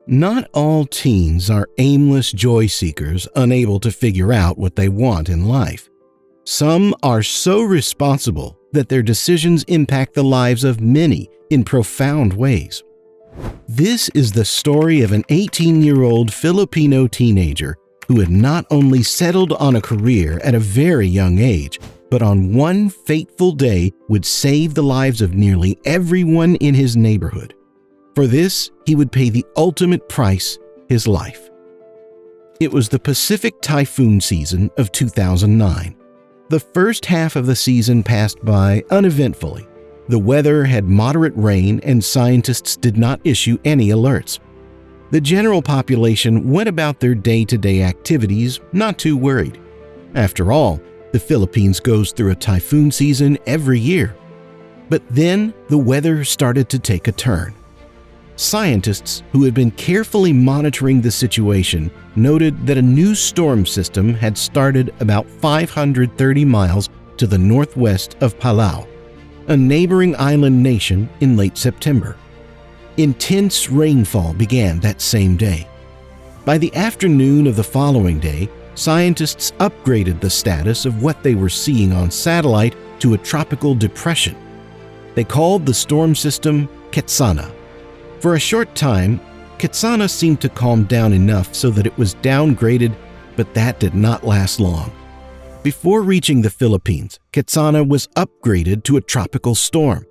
Not all teens are aimless joy seekers unable to figure out what they want in life. Some are so responsible that their decisions impact the lives of many in profound ways. This is the story of an 18-year-old Filipino teenager who had not only settled on a career at a very young age, but on one fateful day would save the lives of nearly everyone in his neighborhood. For this, he would pay the ultimate price, his life. It was the Pacific typhoon season of 2009. The first half of the season passed by uneventfully. The weather had moderate rain and scientists did not issue any alerts. The general population went about their day-to-day activities not too worried. After all, the Philippines goes through a typhoon season every year. But then the weather started to take a turn. Scientists who had been carefully monitoring the situation noted that a new storm system had started about 530 miles to the northwest of Palau, a neighboring island nation, in late September. Intense rainfall began that same day. By the afternoon of the following day, scientists upgraded the status of what they were seeing on satellite to a tropical depression. They called the storm system Ketsana. For a short time, Ketsana seemed to calm down enough so that it was downgraded, but that did not last long. Before reaching the Philippines, Ketsana was upgraded to a tropical storm.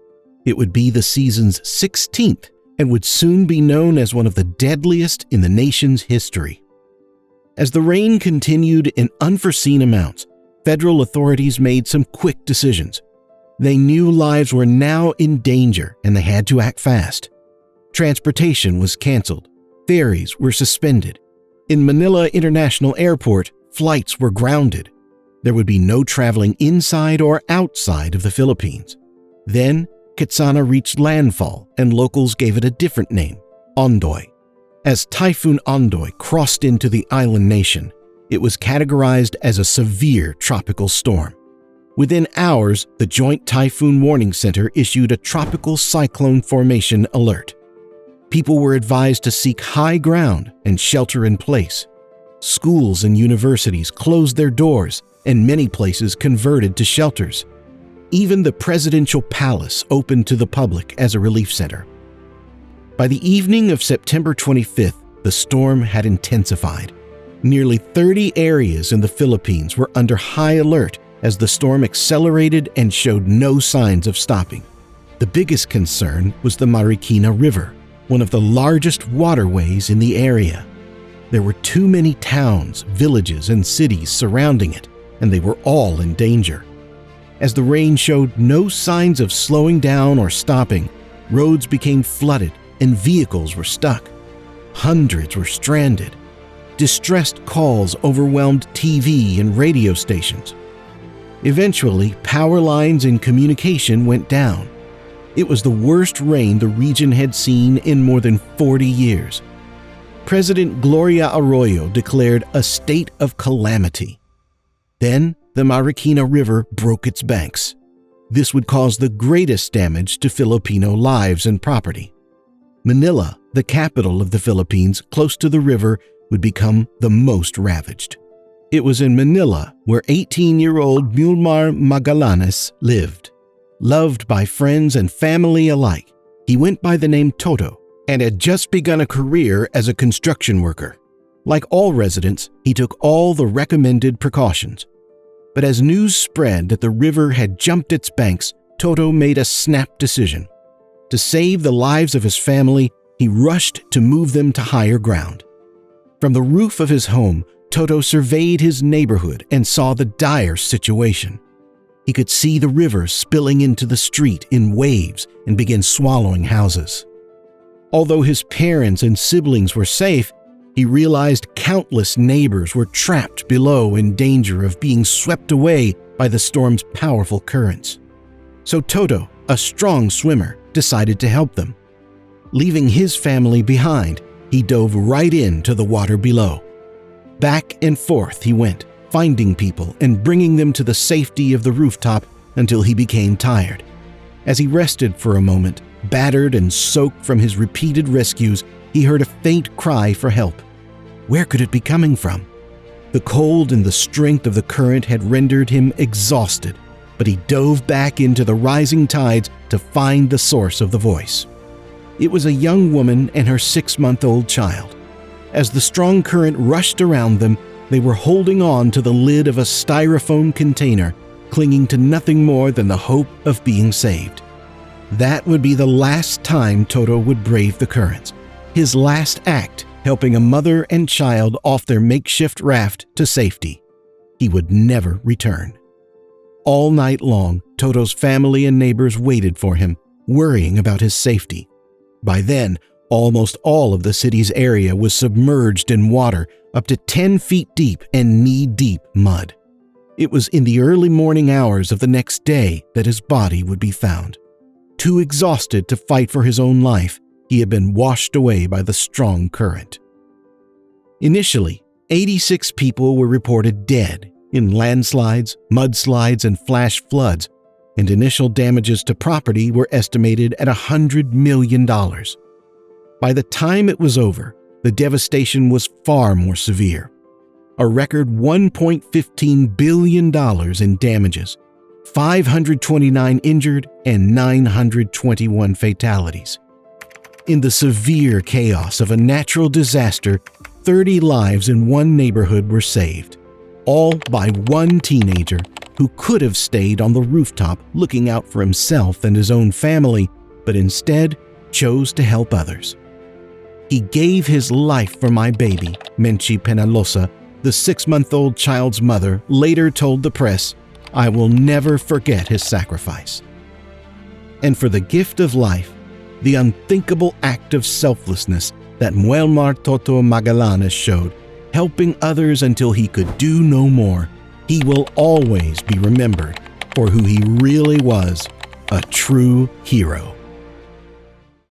It would be the season's 16th and would soon be known as one of the deadliest in the nation's history. As the rain continued in unforeseen amounts, federal authorities made some quick decisions. They knew lives were now in danger and they had to act fast. Transportation was canceled. Ferries were suspended. In Manila International Airport, flights were grounded. There would be no traveling inside or outside of the Philippines. Then, Ketsana reached landfall and locals gave it a different name, Ondoy. As Typhoon Ondoy crossed into the island nation, it was categorized as a severe tropical storm. Within hours, the Joint Typhoon Warning Center issued a tropical cyclone formation alert. People were advised to seek high ground and shelter in place. Schools and universities closed their doors, and many places converted to shelters. Even the presidential palace opened to the public as a relief center. By the evening of September 25th, the storm had intensified. Nearly 30 areas in the Philippines were under high alert as the storm accelerated and showed no signs of stopping. The biggest concern was the Marikina River, one of the largest waterways in the area. There were too many towns, villages, and cities surrounding it, and they were all in danger. As the rain showed no signs of slowing down or stopping, roads became flooded and vehicles were stuck. Hundreds were stranded. Distressed calls overwhelmed TV and radio stations. Eventually, power lines and communication went down. It was the worst rain the region had seen in more than 40 years. President Gloria Arroyo declared a state of calamity. Then, the Marikina River broke its banks. This would cause the greatest damage to Filipino lives and property. Manila, the capital of the Philippines, close to the river, would become the most ravaged. It was in Manila where 18-year-old Muelmar Magallanes lived. Loved by friends and family alike, he went by the name Toto and had just begun a career as a construction worker. Like all residents, he took all the recommended precautions. But as news spread that the river had jumped its banks, Toto made a snap decision. To save the lives of his family, he rushed to move them to higher ground. From the roof of his home, Toto surveyed his neighborhood and saw the dire situation. He could see the river spilling into the street in waves and begin swallowing houses. Although his parents and siblings were safe, he realized countless neighbors were trapped below in danger of being swept away by the storm's powerful currents. So Toto, a strong swimmer, decided to help them. Leaving his family behind, he dove right into the water below. Back and forth he went, finding people and bringing them to the safety of the rooftop until he became tired. As he rested for a moment, battered and soaked from his repeated rescues, he heard a faint cry for help. Where could it be coming from? The cold and the strength of the current had rendered him exhausted, but he dove back into the rising tides to find the source of the voice. It was a young woman and her 6-month-old child. As the strong current rushed around them, they were holding on to the lid of a styrofoam container, clinging to nothing more than the hope of being saved. That would be the last time Toto would brave the currents, his last act helping a mother and child off their makeshift raft to safety. He would never return. All night long, Toto's family and neighbors waited for him, worrying about his safety. By then, almost all of the city's area was submerged in water up to 10 feet deep and knee-deep mud. It was in the early morning hours of the next day that his body would be found. Too exhausted to fight for his own life, he had been washed away by the strong current. Initially, 86 people were reported dead in landslides, mudslides, and flash floods, and initial damages to property were estimated at $100 million. By the time it was over, the devastation was far more severe. A record $1.15 billion in damages, 529 injured, and 921 fatalities. In the severe chaos of a natural disaster, 30 lives in one neighborhood were saved, all by one teenager who could have stayed on the rooftop looking out for himself and his own family, but instead chose to help others. He gave his life for my baby, Menchi Penalosa, the 6-month-old child's mother, later told the press, "I will never forget his sacrifice." And for the gift of life, the unthinkable act of selflessness that Muelmar Toto Magallanes showed, helping others until he could do no more, he will always be remembered for who he really was, a true hero.